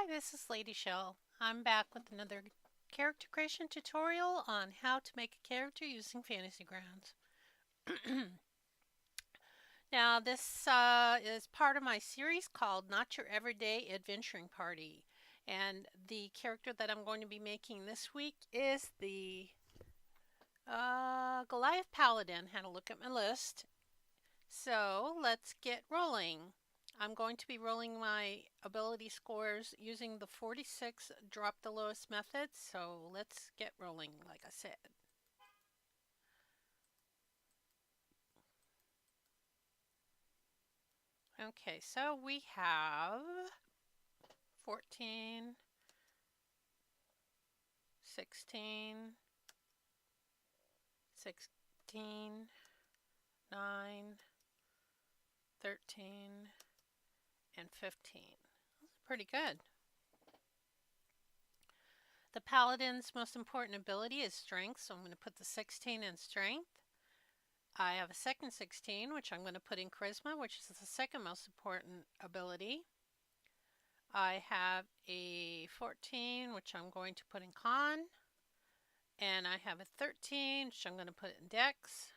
This is Lady Shel. I'm back with another character creation tutorial on how to make a character using Fantasy Grounds. Now, this is part of my series called Not Your Everyday Adventuring Party. And the character that I'm going to be making this week is the Goliath Paladin. Had a look at my list. So let's get rolling. I'm going to be rolling my ability scores using the 46 drop the lowest method. So let's get rolling, like I said. Okay, so we have 14, 16, 16, 9, 13, and 15. That's pretty good. The Paladin's most important ability is Strength, so I'm going to put the 16 in Strength. I have a second 16, which I'm going to put in Charisma, which is the second most important ability. I have a 14, which I'm going to put in Con. And I have a 13, which I'm going to put in Dex.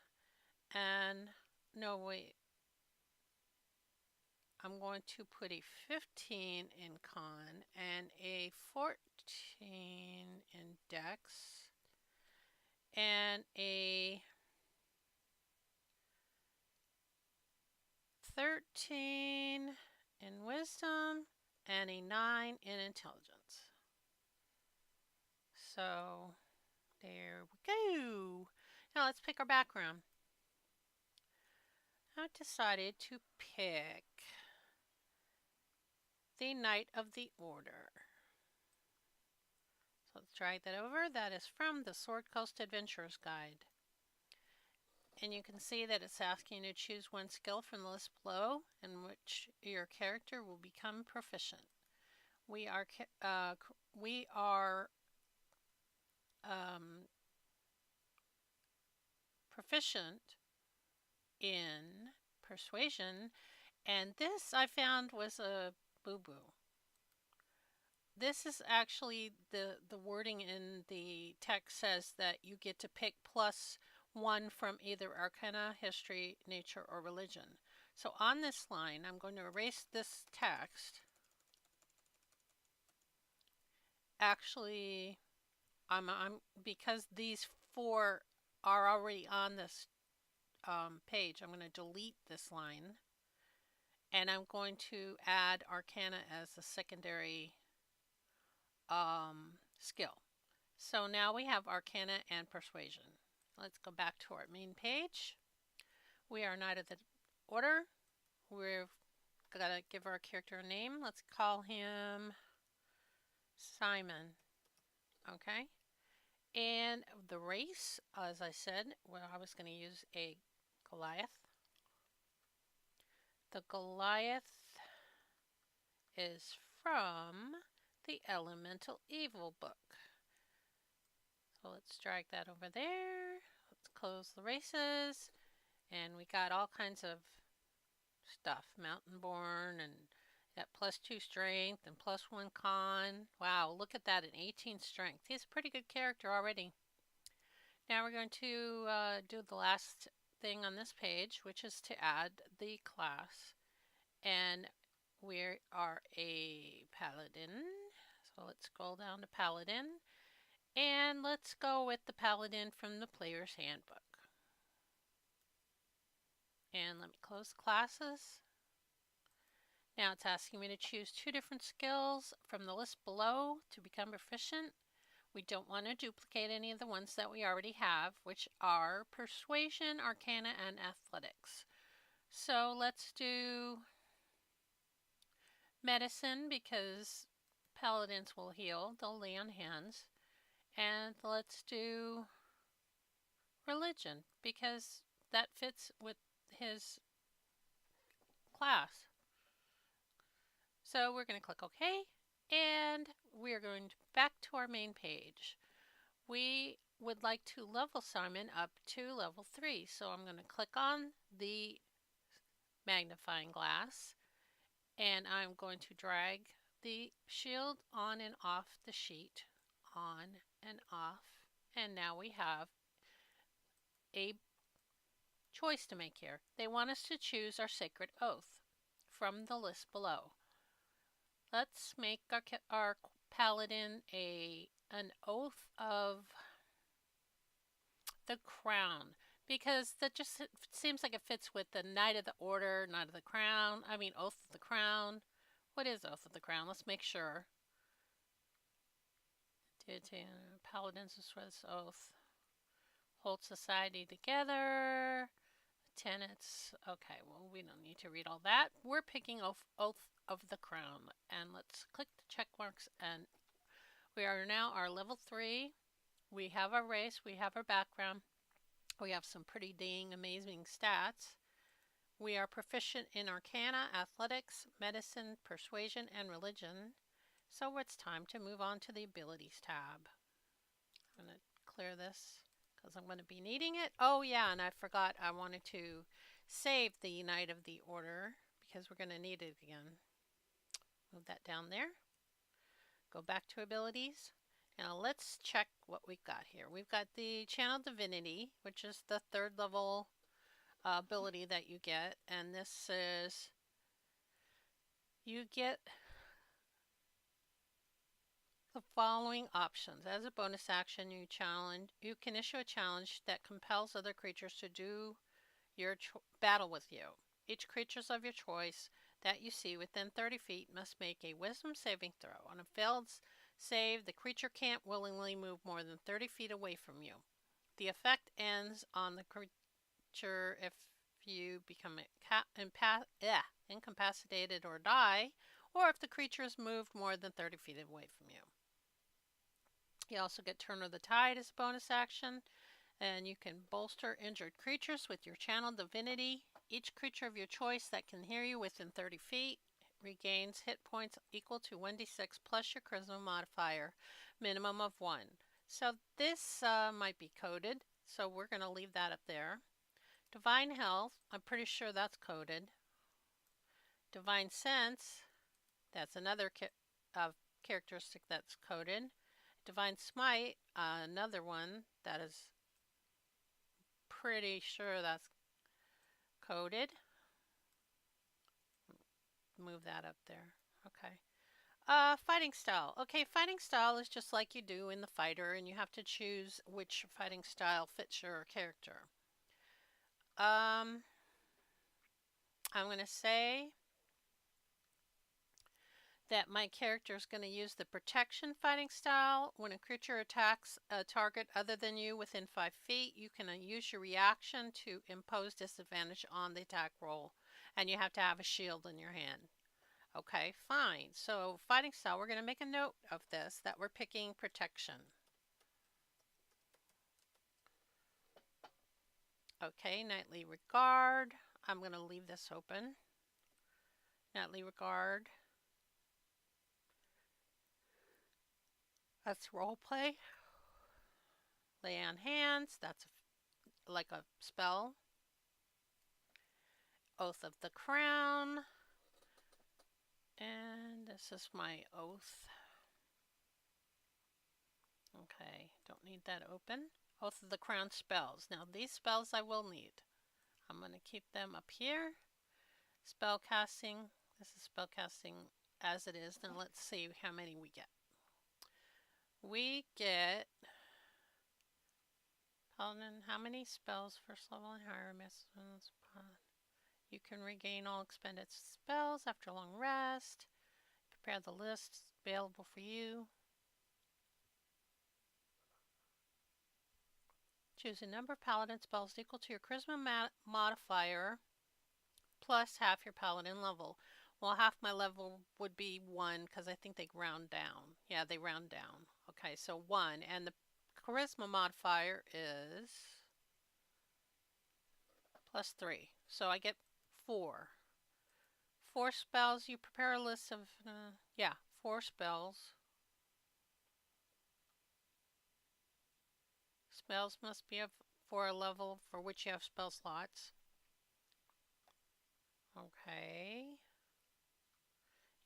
And, no, wait. I'm going to put a 15 in Con and a 14 in Dex. And a 13 in Wisdom and a 9 in Intelligence. So there we go. Now let's pick our background. I decided to pick the Knight of the Order. So let's drag that over. That is from the Sword Coast Adventurer's Guide. And you can see that it's asking you to choose one skill from the list below in which your character will become proficient. We are proficient in Persuasion, and this I found was a boo-boo. This is actually the wording in the text says that you get to pick +1 from either Arcana, History, Nature, or Religion. So on this line, I'm going to erase this text. Actually, I'm because these 4 are already on this page, I'm going to delete this line. And I'm going to add Arcana as a secondary skill. So now we have Arcana and Persuasion. Let's go back to our main page. We are Knight of the Order. We've got to give our character a name. Let's call him Simon. Okay. And the race, as I said, well, I was going to use a Goliath. The Goliath is from the Elemental Evil book. So let's drag that over there. Let's close the races. And we got all kinds of stuff. Mountain Born and got +2 strength and +1 con. Wow, look at that, an 18 strength. He's a pretty good character already. Now we're going to do the last thing on this page, which is to add the class. And we are a Paladin. So let's scroll down to Paladin. And let's go with the Paladin from the Player's Handbook. And let me close classes. Now it's asking me to choose 2 different skills from the list below to become proficient. We don't want to duplicate any of the ones that we already have, which are Persuasion, Arcana, and Athletics. So let's do Medicine because Paladins will heal. They'll lay on hands. And let's do Religion because that fits with his class. So we're going to click OK, and we're going back to our main page. We would like to level Simon up to level 3. So I'm going to click on the magnifying glass, and I'm going to drag the shield on and off the sheet, on and off. And now we have a choice to make here. They want us to choose our sacred oath from the list below. Let's make our paladin an oath of the crown, because that just seems like it fits with the Knight of the Order, Knight of the Crown. I mean, Oath of the Crown. What is Oath of the Crown? Let's make sure. Paladins Swiss Oath. Hold society together. Tenets. Okay, well, we don't need to read all that. We're picking Oath of the Crown. And let's click the check marks. And we are now our level 3. We have our race. We have our background. We have some pretty dang amazing stats. We are proficient in Arcana, Athletics, Medicine, Persuasion, and Religion. So it's time to move on to the Abilities tab. I'm going to clear this because I'm going to be needing it. Oh yeah, and I forgot I wanted to save the Knight of the Order because we're going to need it again. Move that down there. Go back to Abilities. Now let's check what we've got here. We've got the Channel Divinity, which is the 3rd level ability that you get. And this is, you get the following options. As a bonus action, you can issue a challenge that compels other creatures to do your battle with you. Each creature of your choice that you see within 30 feet must make a wisdom saving throw. On a failed save, the creature can't willingly move more than 30 feet away from you. The effect ends on the creature if you become incapacitated or die, or if the creature is moved more than 30 feet away from you. You also get Turn of the Tide as a bonus action, and you can bolster injured creatures with your Channel Divinity. Each creature of your choice that can hear you within 30 feet regains hit points equal to 1d6 plus your Charisma modifier, minimum of 1. So this might be coded, so we're going to leave that up there. Divine Health, I'm pretty sure that's coded. Divine Sense, that's another characteristic that's coded. Divine Smite, another one that is pretty sure that's coded. Move that up there. Okay. Fighting style. Okay, fighting style is just like you do in the fighter, and you have to choose which fighting style fits your character. I'm going to say that my character is going to use the protection fighting style. When a creature attacks a target other than you within 5 feet, you can use your reaction to impose disadvantage on the attack roll, and you have to have a shield in your hand. Okay, fine. So fighting style, we're going to make a note of this, that we're picking protection. Okay, Knightly Regard. I'm going to leave this open. Knightly Regard. That's roleplay. Lay on Hands. That's like a spell. Oath of the Crown. And this is my oath. Okay, don't need that open. Oath of the Crown spells. Now these spells I will need. I'm going to keep them up here. Spell casting. This is spell casting as it is. Now let's see how many we get. We get Paladin. How many spells first level and higher? You can regain all expended spells after a long rest. Prepare the list available for you. Choose a number of paladin spells equal to your charisma modifier plus half your paladin level. Well, half my level would be 1 because I think they round down. Yeah, they round down. Okay, so 1. And the charisma modifier is plus 3. So I get 4. 4 spells. You prepare a list of, 4 spells. Spells must be for a level for which you have spell slots. Okay.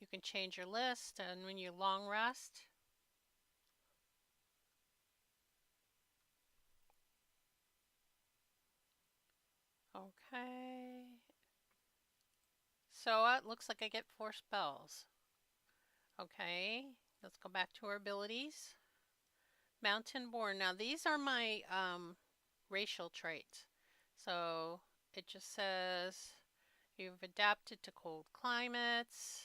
You can change your list, and when you long rest, okay. So it looks like I get 4 spells. Okay, let's go back to our abilities. Mountain Born. Now these are my racial traits. So it just says you've adapted to cold climates.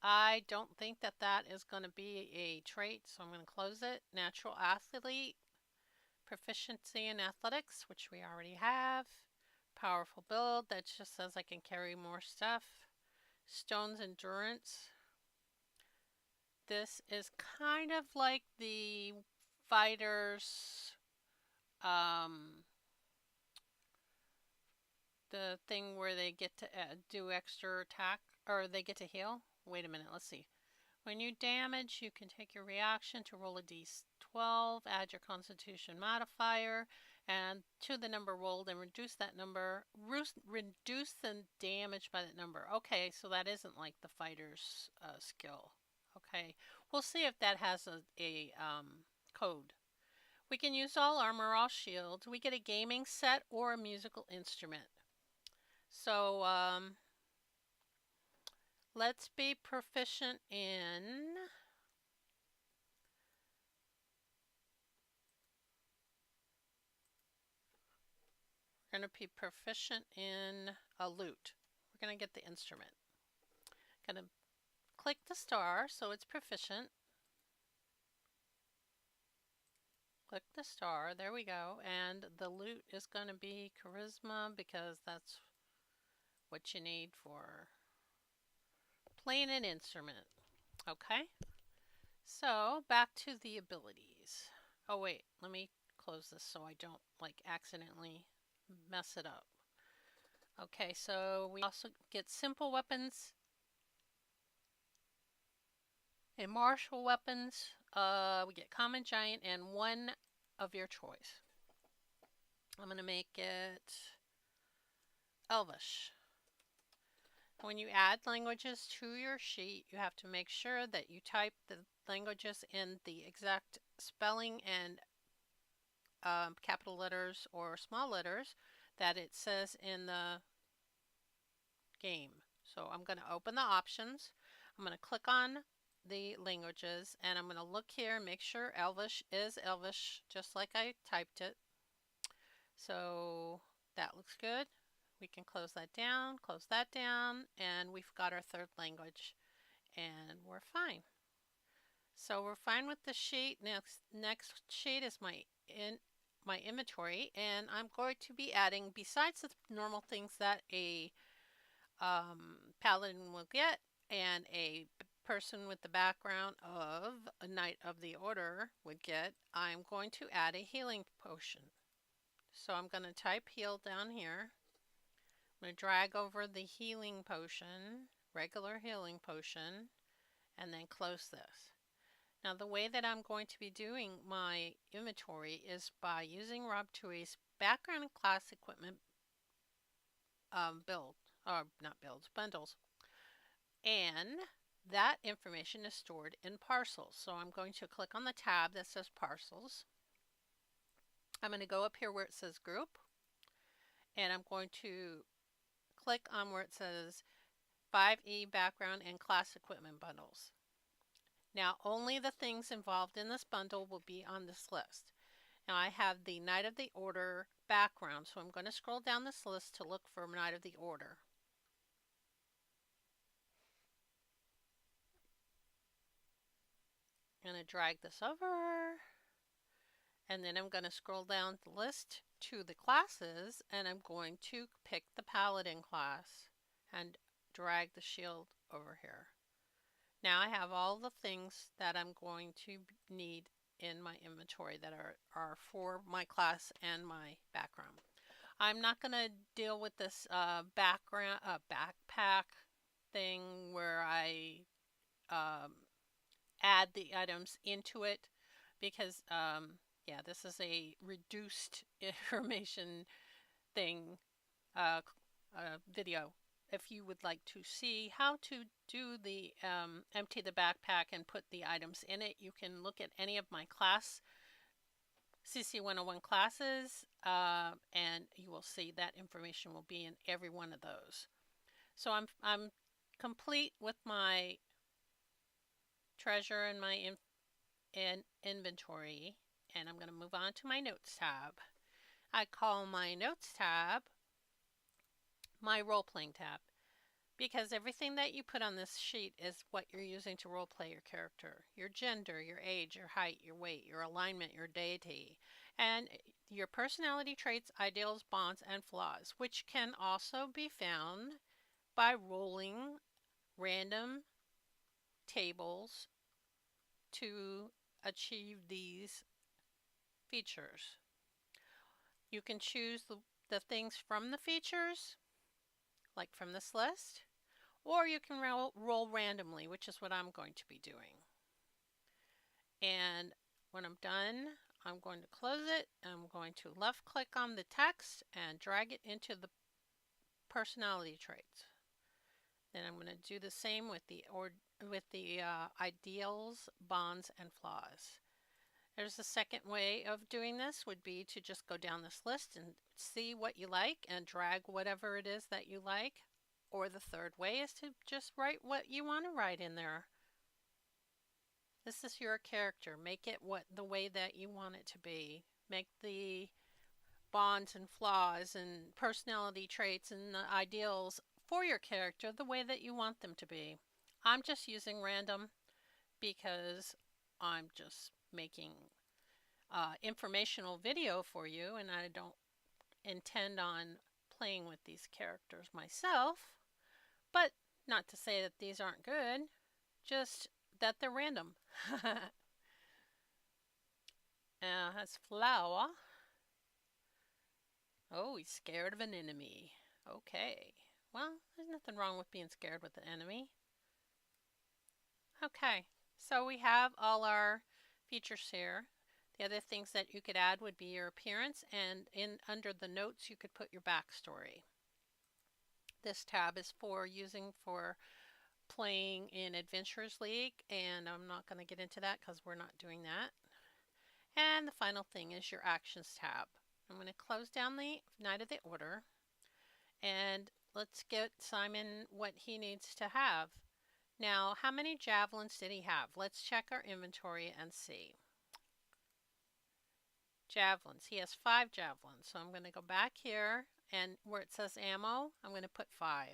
I don't think that that is going to be a trait, so I'm going to close it. Natural athlete, proficiency in athletics, which we already have. Powerful build, that just says I can carry more stuff. Stone's endurance. This is kind of like the fighters, the thing where they get to do extra attack, or they get to heal. Wait a minute, let's see. When you damage, you can take your reaction to roll a d12, add your constitution modifier, and to the number rolled, and reduce that number, reduce the damage by that number. Okay, so that isn't like the fighter's skill. Okay, we'll see if that has a code. We can use all armor, all shields. We get a gaming set or a musical instrument. So let's be proficient in we're going to be proficient in a lute. We're going to get the instrument. Going to click the star so it's proficient. Click the star, there we go. And the lute is going to be charisma because that's what you need for playing an instrument. Okay, so back to the abilities. Oh wait, let me close this so I don't like accidentally mess it up. Okay, so we also get simple weapons and martial weapons. We get common, giant, and one of your choice. I'm going to make it Elvish. When you add languages to your sheet, you have to make sure that you type the languages in the exact spelling and capital letters or small letters that it says in the game. So I'm going to open the options. I'm going to click on the languages and I'm going to look here and make sure Elvish is Elvish just like I typed it. So that looks good. We can close that down, and we've got our third language and we're fine. So we're fine with the sheet. Next sheet is my inventory, and I'm going to be adding, besides the normal things that a paladin will get and a person with the background of a Knight of the Order would get, I'm going to add a healing potion. So I'm going to type heal down here. I'm going to drag over the healing potion, regular healing potion, and then close this. Now the way that I'm going to be doing my inventory is by using Rob Tui's background and class equipment bundles. And that information is stored in parcels. So I'm going to click on the tab that says parcels. I'm going to go up here where it says group, and I'm going to click on where it says 5e background and class equipment bundles. Now only the things involved in this bundle will be on this list. Now I have the Knight of the Order background, so I'm going to scroll down this list to look for Knight of the Order. I'm going to drag this over, and then I'm going to scroll down the list to the classes, and I'm going to pick the Paladin class and drag the shield over here. Now I have all the things that I'm going to need in my inventory that are for my class and my background. I'm not going to deal with this backpack thing where I add the items into it because yeah, this is a reduced information thing video. if you would like to see how to do the empty the backpack and put the items in it, you can look at any of my class CC 101 classes, and you will see that information will be in every one of those. So I'm complete with my treasure and my inventory, and I'm going to move on to my notes tab. I call my notes tab my role-playing tab, because everything that you put on this sheet is what you're using to role-play your character. Your gender, your age, your height, your weight, your alignment, your deity, and your personality traits, ideals, bonds, and flaws, which can also be found by rolling random tables to achieve these features. You can choose the things from the features, like from this list, or you can roll randomly, which is what I'm going to be doing. And when I'm done, I'm going to close it. I'm going to left click on the text and drag it into the personality traits. Then I'm going to do the same with the ideals, bonds, and flaws. There's a second way of doing this would be to just go down this list and see what you like and drag whatever it is that you like. Or the third way is to just write what you want to write in there. This is your character. Make it the way that you want it to be. Make the bonds and flaws and personality traits and the ideals for your character the way that you want them to be. I'm just using random because I'm just making informational video for you, and I don't intend on playing with these characters myself. But not to say that these aren't good, just that they're random. Has flower. Oh, he's scared of an enemy. Okay. Well, there's nothing wrong with being scared with an enemy. Okay, so we have all our features here. The other things that you could add would be your appearance, and under the notes you could put your backstory. This tab is for playing in Adventurers League, and I'm not going to get into that because we're not doing that. And the final thing is your Actions tab. I'm going to close down the Knight of the Order, and let's get Simon what he needs to have. Now, how many javelins did he have? Let's check our inventory and see. Javelins. He has 5 javelins. So I'm going to go back here, and where it says ammo, I'm going to put 5.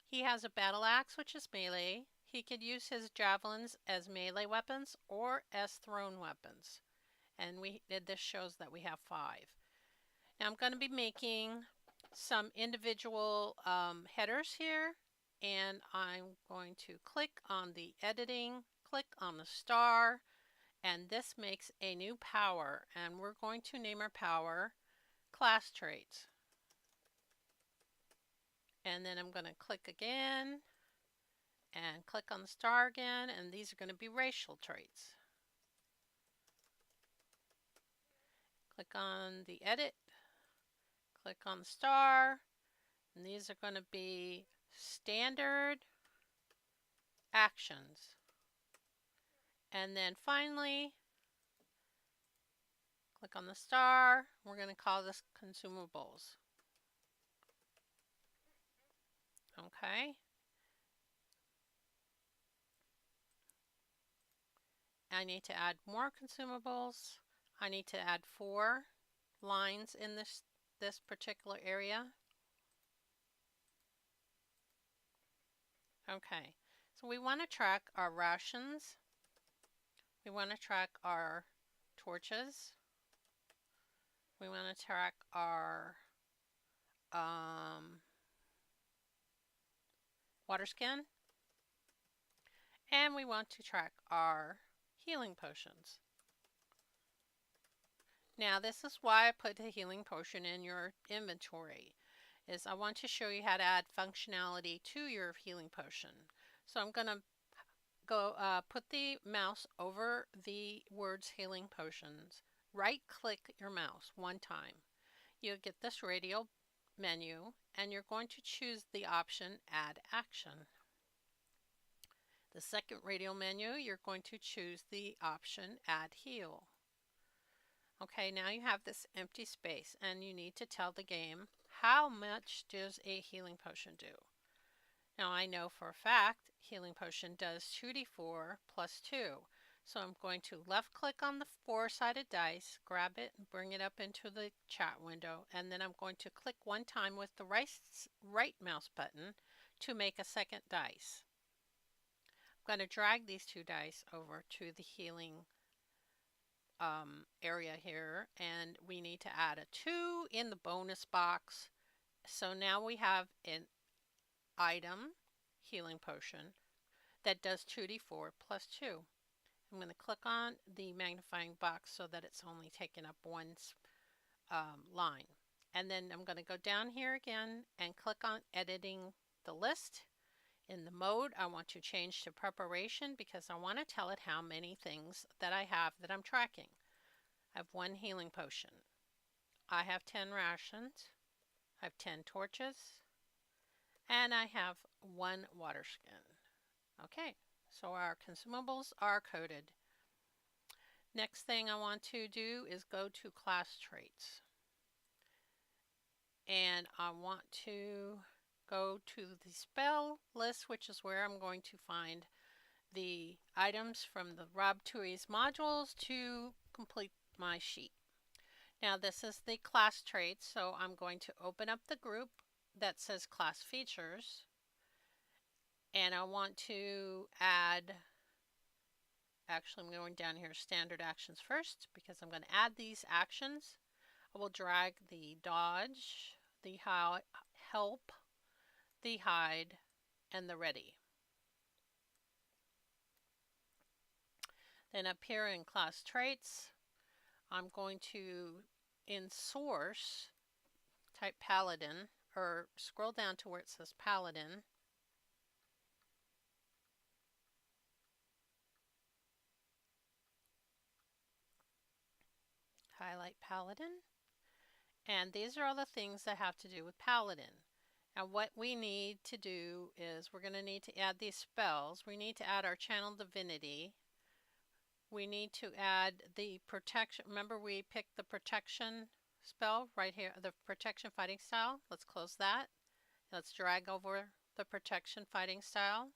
He has a battle axe, which is melee. He could use his javelins as melee weapons or as thrown weapons. And this shows that we have 5. Now I'm going to be making some individual headers here. And I'm going to click on the editing, click on the star, and this makes a new power. And we're going to name our power Class Traits. And then I'm going to click again and click on the star again, and these are going to be racial traits. Click on the edit, click on the star, and these are going to be standard actions. And then finally, click on the star. We're going to call this Consumables. Okay. I need to add more consumables. I need to add 4 lines in this particular area. Okay, so we want to track our rations. We want to track our torches. We want to track our water skin. And we want to track our healing potions. Now this is why I put a healing potion in your inventory, is I want to show you how to add functionality to your healing potion. So I'm going to go put the mouse over the words healing potions. Right click your mouse one time. You'll get this radio menu, and you're going to choose the option Add Action. The second radial menu, you're going to choose the option Add Heal. Okay, now you have this empty space, and you need to tell the game how much does a healing potion do. Now I know for a fact healing potion does 2d4 plus 2. So I'm going to left click on the 4-sided dice, grab it and bring it up into the chat window, and then I'm going to click one time with the right mouse button to make a second dice. I'm going to drag these 2 dice over to the healing area here, and we need to add a 2 in the bonus box. So now we have an item, healing potion, that does 2d4 plus 2. I'm going to click on the magnifying box so that it's only taking up one line. And then I'm going to go down here again and click on editing the list. In the mode, I want to change to preparation because I want to tell it how many things that I have that I'm tracking. I have 1 healing potion. I have 10 rations. I have 10 torches. And I have 1 water skin. Okay, so our consumables are coded. Next thing I want to do is go to class traits. And I want to go to the spell list, which is where I'm going to find the items from the Rob Tui's modules to complete my sheet. Now this is the class traits, so I'm going to open up the group that says class features, and I want to add, actually I'm going down here standard actions first because I'm going to add these actions. I will drag the dodge, the help, the hide, and the ready. Then up here in class traits, I'm going to, in source, type Paladin, or scroll down to where it says Paladin. Highlight Paladin. And these are all the things that have to do with Paladin. Now what we need to do is we're going to need to add these spells. We need to add our channel Divinity. We need to add the protection. Remember we picked the protection spell right here, the protection fighting style. Let's close that. Let's drag over the protection fighting style.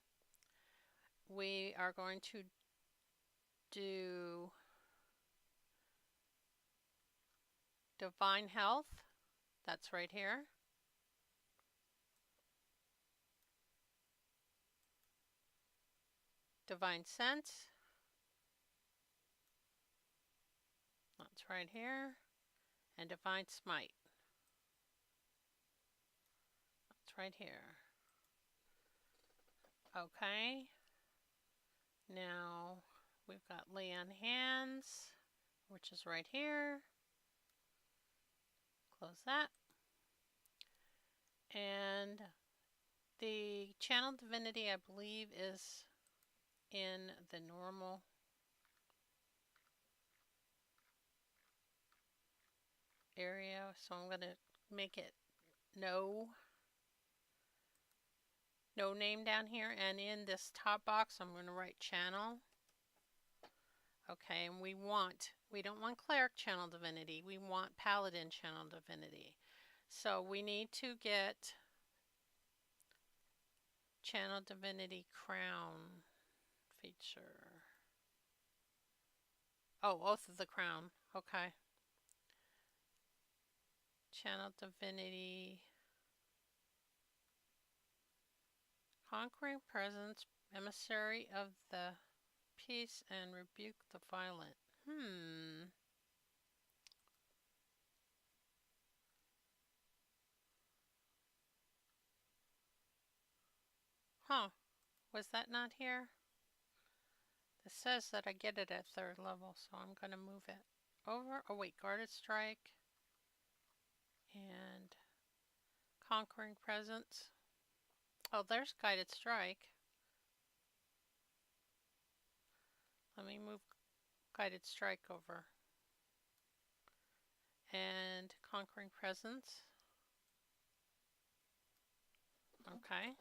We are going to do divine health. That's right here. Divine sense. That's right here. And divine smite. That's right here. Okay. Now we've got lay on hands, which is right here. Close that. And the channel Divinity, I believe, is in the normal area. So I'm going to make it no name down here. And in this top box, I'm going to write channel. Okay, and we don't want cleric channel Divinity. We want paladin channel Divinity. So we need to get channel Divinity crown feature. Oh, Oath of the Crown. Okay. Channel Divinity. Conquering presence, emissary of the peace, and rebuke the violent. Huh. Was that not here? It says that I get it at 3rd level, so I'm going to move it over. Oh wait, guarded strike and conquering presence. Oh, there's guided strike. Let me move guided strike over. And conquering presence. Okay.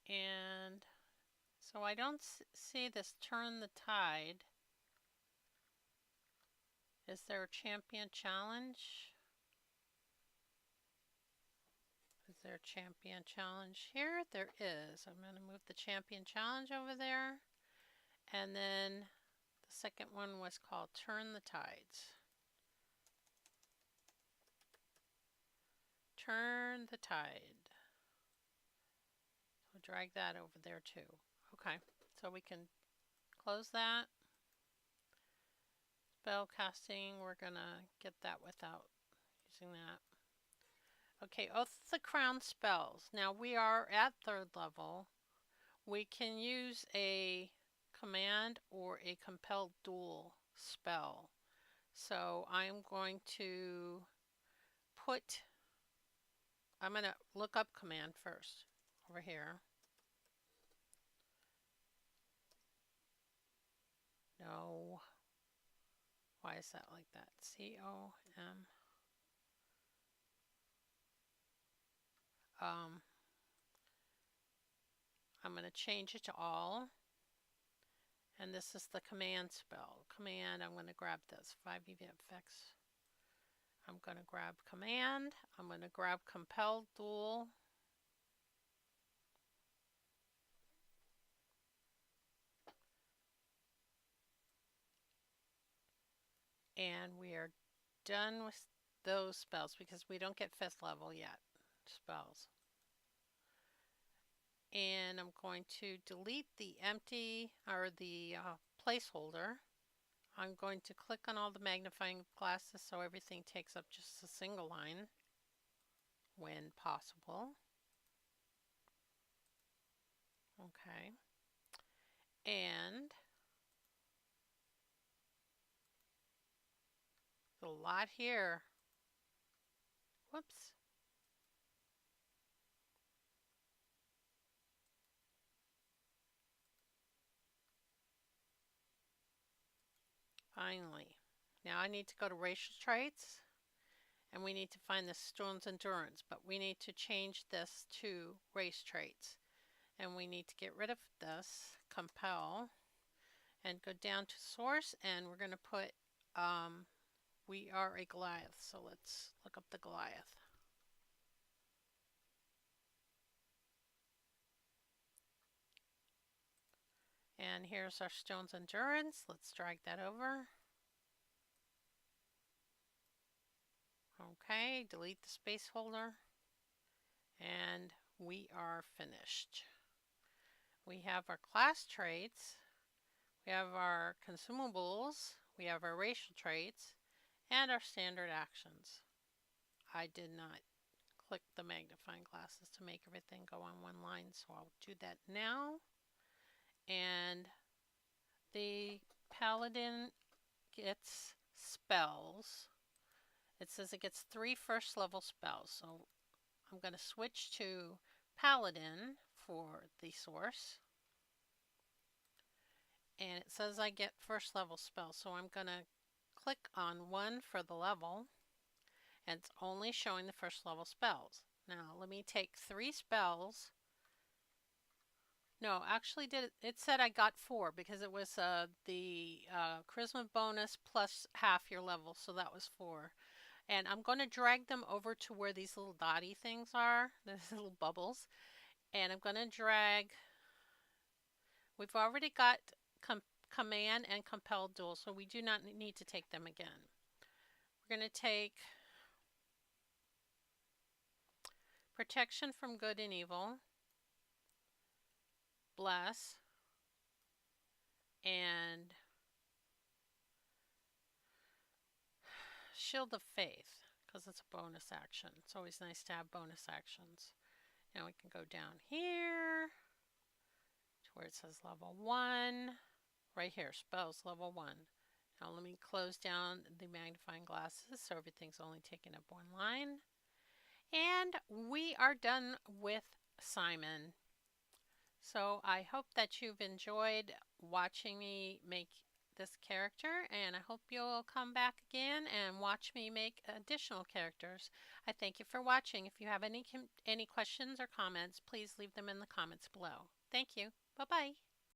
And so I don't see this turn the tide. Is there a champion challenge? Is there a champion challenge here? There is. I'm going to move the champion challenge over there. And then the second one was called Turn the Tides. Turn the Tide. So drag that over there too. Okay, so we can close that. Spell casting, we're going to get that without using that. Okay, Oath of the Crown spells. Now we are at 3rd level. We can use a command or a compelled duel spell. So I'm going to I'm going to look up command first over here. No. Why is that like that? C-O-M. I'm going to change it to all. And this is the command spell. Command, I'm going to grab this. 5 EV effects. I'm going to grab command. I'm going to grab compelled duel. And we are done with those spells because we don't get 5th level yet spells. And I'm going to delete the empty or the placeholder. I'm going to click on all the magnifying glasses so everything takes up just a single line when possible. Okay. And a lot here. Whoops. Finally. Now I need to go to racial traits and we need to find the Stone's Endurance, but we need to change this to race traits. And we need to get rid of this, compel, and go down to source, and we're going to put, we are a Goliath, so let's look up the Goliath. And here's our Stone's Endurance. Let's drag that over. Okay, delete the space holder. And we are finished. We have our class traits. We have our consumables. We have our racial traits. And our standard actions. I did not click the magnifying glasses to make everything go on one line, so I'll do that now. And the Paladin gets spells. It says it gets 3 1st level spells, so I'm going to switch to Paladin for the source. And it says I get 1st level spells, so I'm going to click on 1 for the level, and it's only showing the 1st level spells. Now let me take 3 spells. No, actually it said I got 4 because it was the charisma bonus plus half your level, so that was 4. And I'm going to drag them over to where these little dotty things are, these little bubbles. And I'm going to drag, we've already got command and compelled duel, so we do not need to take them again. We're going to take protection from good and evil, bless, and shield of faith, because it's a bonus action. It's always nice to have bonus actions. Now we can go down here to where it says level 1. Right here, spells level 1. Now let me close down the magnifying glasses so everything's only taking up one line. And we are done with Simon. So I hope that you've enjoyed watching me make this character, and I hope you'll come back again and watch me make additional characters. I thank you for watching. If you have any questions or comments, please leave them in the comments below. Thank you. Bye-bye.